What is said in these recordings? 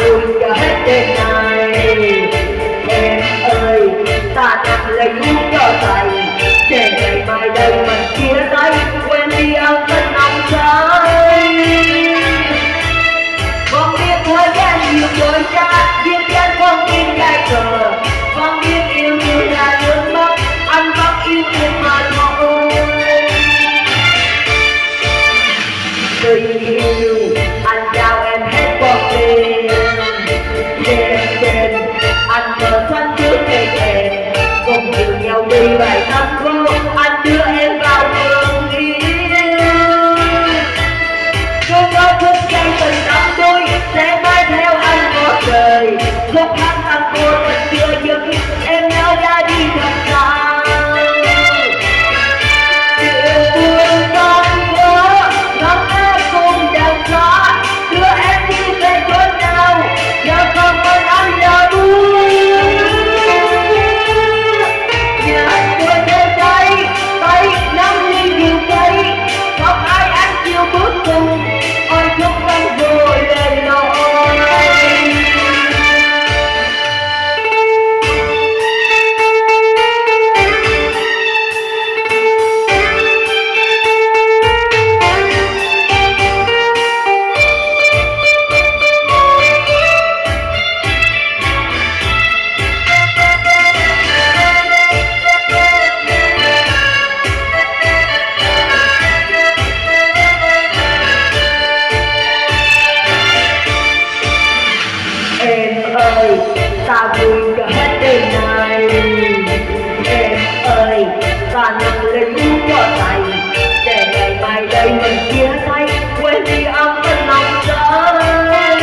vui cho hết đêm này. Em ơi ta nặng lấy uống cho thầy, để ngày mai đây mình chia tay, quên đi ân tình nồng say. Con biết thời gian nhiều rồi cha, biết chân con tim gai cờ. Con biết yêu như là nước mắt, anh vẫn yêu em mà thôi. Tình yêu anh trao em hết con tim, đêm anh mơ xanh trước cây thềm, cùng yêu nhau đi vài năm cô, anh đưa em vào vườn yêu. Cơn gió thức dậy tình đắm đuối sẽ mãi theo anh có đời, khúc hát thăng cô tình chưa dừng, em nhớ ra đi thật xa. Ta vui cho hết đêm này. Em ơi ta nặng lên uống cho thầy, để ngày mai đây mình chia tay, quên đi âm tình lòng say.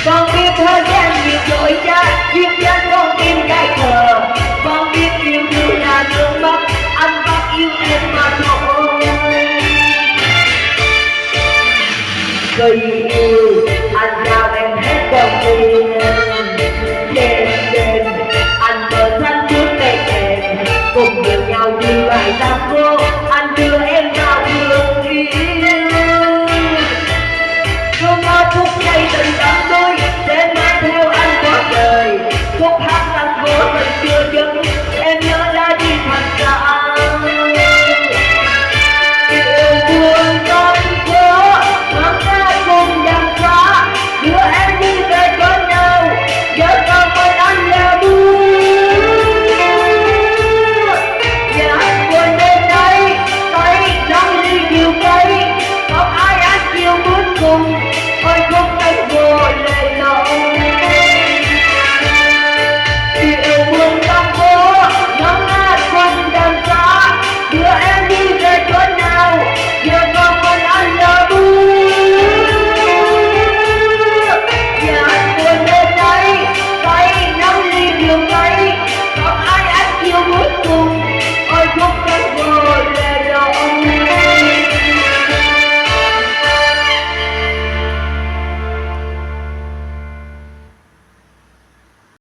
Con biết thời gian nhiều rồi cha, biết chân con tim gai khờ. Con biết yêu như là nước mắt, anh vẫn yêu em mà thôi. Cây yêu